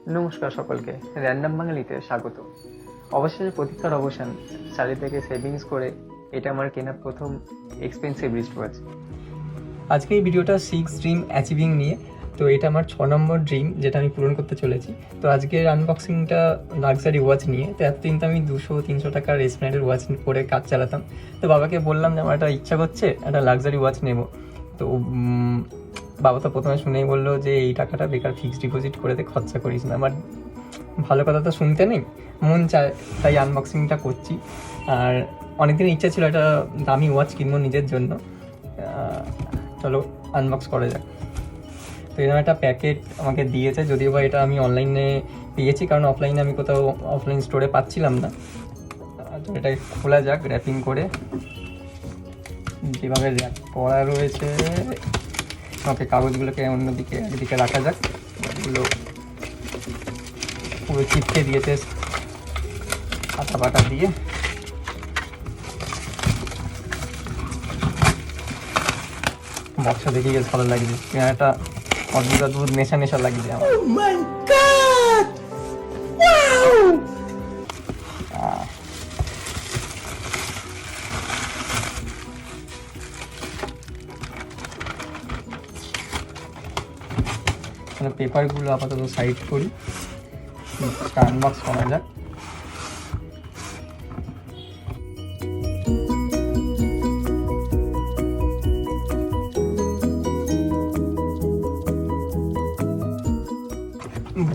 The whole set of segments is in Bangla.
নমস্কার সকলকে, র্যান্ডম বাঙালিতে স্বাগত। অবশেষে প্রতীক্ষার অবসান। সারি থেকে সেভিংস করে এটা আমার কেনা প্রথম এক্সপেন্সিভ রিস্ট ওয়াচ। আজকে এই ভিডিওটা 6 ড্রিম অ্যাচিভিং নিয়ে। তো এটা আমার 6 নম্বর ড্রিম, যেটা আমি পূরণ করতে চলেছি। তো আজকের আনবক্সিংটা লাক্সারি ওয়াচ নিয়ে। তো এতদিন তো আমি 200-300 টাকার রেসপ্যান্ডের ওয়াচ করে কাজ চালাতাম। তো বাবাকে বললাম যে আমার একটা ইচ্ছা করছে, একটা লাক্সারি ওয়াচ নেব। তো বাবা তো প্রথমে শুনেই বললো যে এই টাকাটা বেকার ফিক্সড ডিপোজিট করে খরচা করিস না। আমার ভালো কথা তো শুনতে নেই, মন চায়, তাই আনবক্সিংটা করছি। আর অনেকদিন ইচ্ছা ছিল একটা দামি ওয়াচ কিনবো নিজের জন্য। চলো আনবক্স করা যাক। তো এরকম একটা প্যাকেট আমাকে দিয়েছে, যদিও বা এটা আমি অনলাইনে পেয়েছি, কারণ অফলাইনে আমি কোথাও অফলাইন স্টোরে পাচ্ছিলাম না। তো এটা খোলা যাক র্যাপিং করে, যেভাবে র্যাপ করা রয়েছে। ওকে, কাগজগুলোকে অন্যদিকে একদিকে রাখা যাক। এগুলো পুরো চিপকে দিয়েছে পাতা পাতা দিয়ে। বক্সটা দেখে বেশ ভালো লাগছে, একটা অদ্ভুত অদ্ভুত নেশা নেশা লাগছে আমার। পেপারগুলো আপাতত সাইড করি, আনবক্স করা যাক।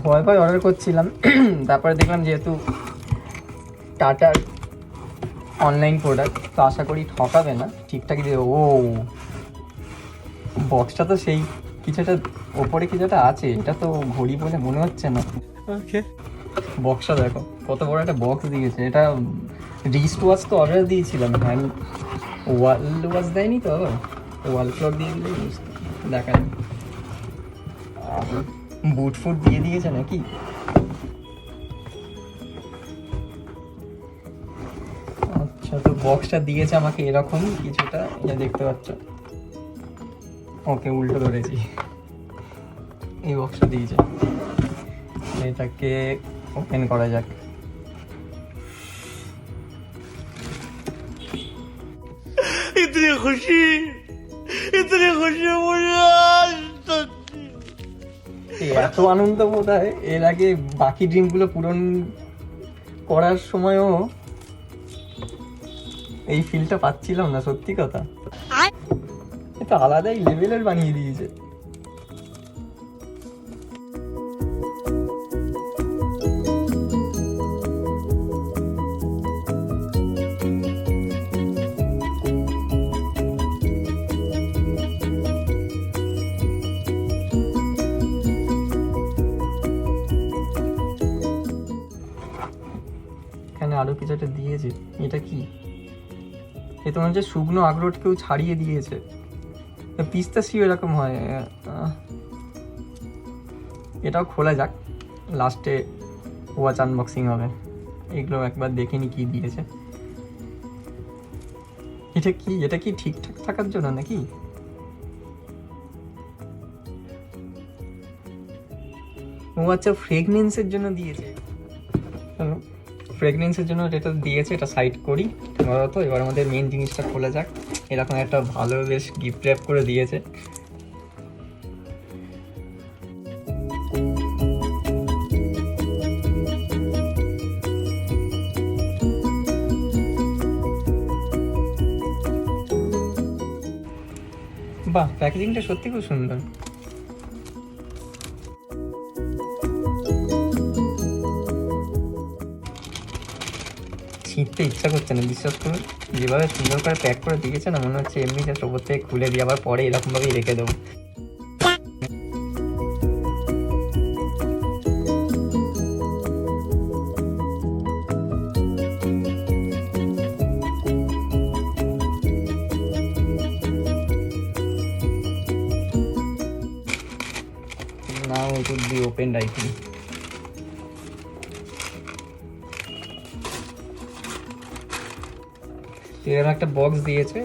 ভয় ভয় অর্ডার করছিলাম, তারপরে দেখলাম যেহেতু টাটার অনলাইন প্রোডাক্ট, তো আশা করি ঠকাবে না, ঠিকঠাকই দিয়ে। ও বক্সটা তো সেই কিছু একটা ওপরে কিছু একটা আছে, এটা তো ঘড়ি বলে মনে হচ্ছে না। ওকে, বক্সটা দেখো কত বড় একটা বক্স দিয়েছে। এটা রিস্ট ওয়াচ তো অর্ডার দিয়েছিলাম, হ্যান্ড ওয়াল ওয়াচ দেয়নি তো, ওয়াল ক্লক দিয়ে দিলে দেখা যায়। বুট ফুট দিয়ে দিয়েছে নাকি? আচ্ছা, তো বক্সটা দিয়েছে আমাকে এরকম কিছুটা, দেখতে পাচ্ছ। ওকে, উল্টো ধরেছি। এই বক্সটা দিয়েছে, এটাকে ওপেন করা যাক। इतनी खुशी मुझे आज तक। এত আনন্দ বোধ হয় এর আগে বাকি ড্রিমগুলো পূরণ করার সময়ও এই ফিলটা পাচ্ছিলাম না, সত্যি কথা। এটা আলাদাই লেভেলের বানিয়ে দিয়েছে। এখানে আরো কিছু একটা দিয়েছে, এটা কি? এ তোমার যে শুকনো আখরোট কেউ ছাড়িয়ে দিয়েছে, পিস্তাশিও এরকম হয়। এটাও খোলা যাক, লাস্টে ওয়াচ আনবক্সিং হবে। এগুলো একবার দেখিনি কি দিয়েছে। এটা কি ঠিকঠাক থাকার জন্য নাকি? ও আচ্ছা, ফ্রেগনেন্সের জন্য দিয়েছে। ফ্রেগনেন্সের জন্য যেটা দিয়েছে এটা সাইড করি আপাতত। এবার আমাদের মেন জিনিসটা খোলা যাক। এরকম একটা ভালো বেশ গিফট র্যাপ করে দিয়েছে। বাহ, প্যাকেজিংটা সত্যি খুব সুন্দর। ছিঁড়তে ইচ্ছা করছে না, বিশ্বাস করুন। যেভাবে সুন্দর করে প্যাক করে দিয়েছে না, মনে হচ্ছে এমনি জাস্ট ওপর থেকে খুলে দিয়ে আবার পরে এরকমভাবেই রেখে দেবো। Now it would be opened, I think. এরকম একটা বক্স দিয়েছে,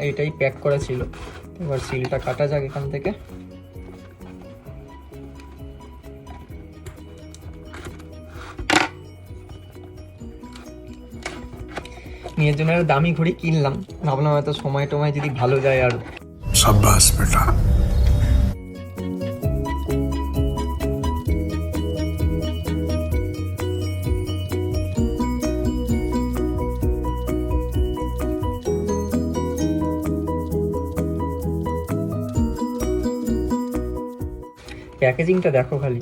এটাই প্যাক করা ছিল। এবার সিলটা কাটা যাক এখান থেকে। নিজের জন্য একটা দামি ঘড়ি কিনলাম, ভাবলাম হয়তো সময় টময় যদি ভালো যায় আর शाबाश बेटा। প্যাকেজিংটা দেখো খালি,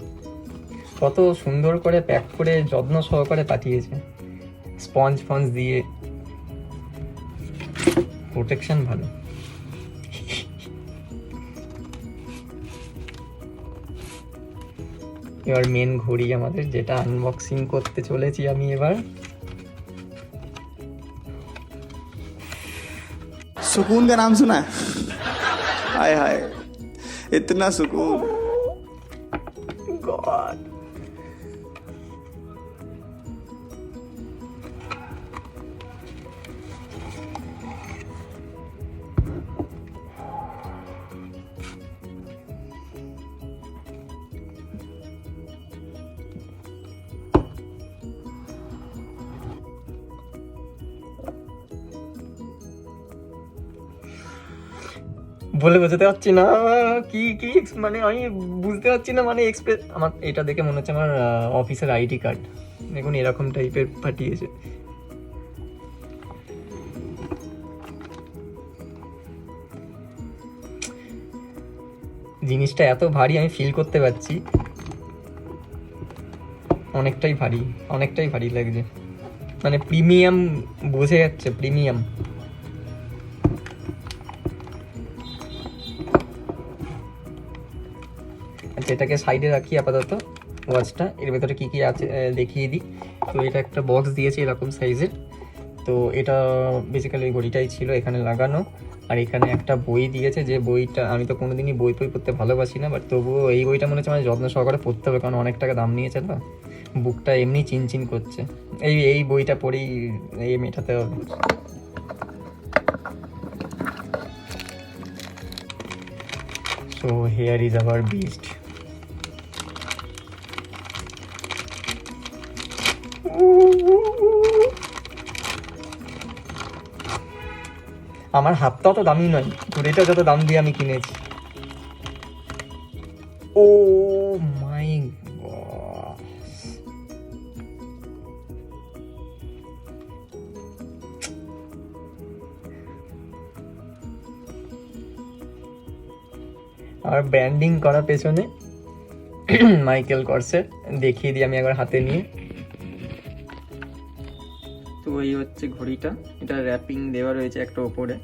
কত সুন্দর করে প্যাক করে যত্ন সহকারে পাঠিয়েছে, স্পঞ্জ ফঞ্জ দিয়ে, প্রোটেকশন ভালো। এবার মেন ঘড়ি আমাদের, যেটা আনবক্সিং করতে চলেছি আমি এবার। सुकून का नाम सुना है? हाय हाय, इतना सुकून। God. বলে বোঝাতে পারছি না কি কি মানে আমি বুঝতে পারছি না, মানে এক্সপ্রেস। আমার এটা দেখে মনে হচ্ছে আমার অফিসের আইডি কার্ড, দেখুন এরকম টাইপের পাঠিয়েছে। জিনিসটা এত ভারী আমি ফিল করতে পারছি, অনেকটাই ভারী, অনেকটাই ভারী লাগছে, মানে প্রিমিয়াম বোঝা যাচ্ছে, প্রিমিয়াম। আচ্ছা, এটাকে সাইডে রাখি আপাতত, ওয়াচটা। এর ভেতরে কী কী আছে দেখিয়ে দিই। তো এটা একটা বক্স দিয়েছে এরকম সাইজের, তো এটা বেসিক্যালি ঘড়িটাই ছিল এখানে লাগানো। আর এখানে একটা বই দিয়েছে, যে বইটা আমি তো কোনোদিনই বই পড়তে ভালোবাসি না, বাট তবুও এই বইটা মনে হচ্ছে মানে যত্ন সহকারে পড়তে হবে, কারণ অনেক টাকা দাম নিয়েছে না। বুকটা এমনি চিনচিন করছে, এই বইটা পড়েই এই মেটাতে হবে। So here is our beast. আমার হাতটা তো দামি নয়, ঘড়িটা যত দাম দিয়ে আমি কিনেছি। ও মাই গড, আর ব্র্যান্ডিং করা পেছনে মাইকেল কর্সের, দেখিয়ে দিই আমি একবার হাতে নিয়ে। তো এই হচ্ছে ঘড়িটা, এটা র্যাপিং দেওয়া রয়েছে একটা ওপরে,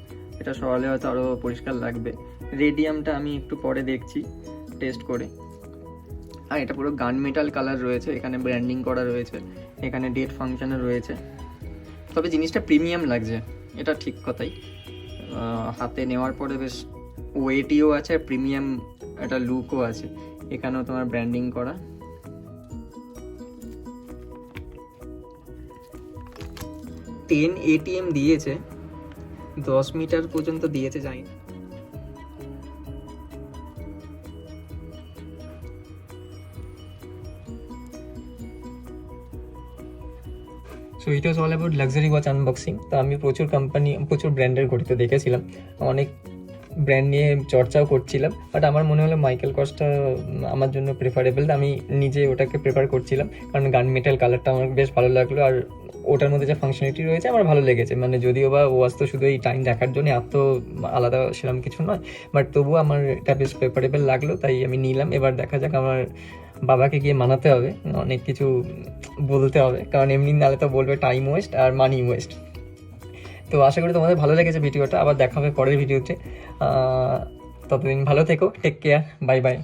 এটা সরালে হয়তো আরও পরিষ্কার লাগবে। রেডিয়ামটা আমি একটু পরে দেখছি টেস্ট করে। আর এটা পুরো গান মেটাল কালার রয়েছে, এখানে ব্র্যান্ডিং করা রয়েছে, এখানে ডেট ফাংশনও রয়েছে। তবে জিনিসটা প্রিমিয়াম লাগছে, এটা ঠিক কথাই। হাতে নেওয়ার পরে বেশ ওয়েটিও আছে, আর প্রিমিয়াম একটা লুকও আছে। এখানেও তোমার ব্র্যান্ডিং করা। ATM দিয়েছে, 10 মিটার পর্যন্ত দিয়েছে, জানি না। So it was all about luxury watch unboxing. তো আমি প্রচুর ব্র্যান্ডের ঘড়ি তো দেখেছিলাম, অনেক ব্র্যান্ড নিয়ে চর্চাও করছিলাম, বাট আমার মনে হলো মাইকেল কর্সটা আমার জন্য প্রেফারেবল। আমি নিজে ওটাকে প্রেফার করছিলাম, কারণ গান মেটাল কালারটা আমার বেশ ভালো লাগলো, আর ওটার মধ্যে যে ফাংশনালিটি রয়েছে আমার ভালো লেগেছে। মানে যদিও বা ওয়াচ তো শুধু এই টাইম দেখার জন্য, আর তো আলাদা সেরকম কিছু নয়, বাট তবুও আমার এটা বেশ প্রেফারেবল লাগলো, তাই আমি নিলাম। এবার দেখা যাক, আমার বাবাকে গিয়ে মানাতে হবে, অনেক কিছু বলতে হবে, কারণ এমনি নাহলে তো বলবে টাইম ওয়েস্ট আর মানি ওয়েস্ট। তো আশা করি তোমাদের ভালো লেগেছে ভিডিওটা, আবার দেখা হবে পরের ভিডিওতে। ততদিন ভালো থেকো, টেক কেয়ার, বাই বাই।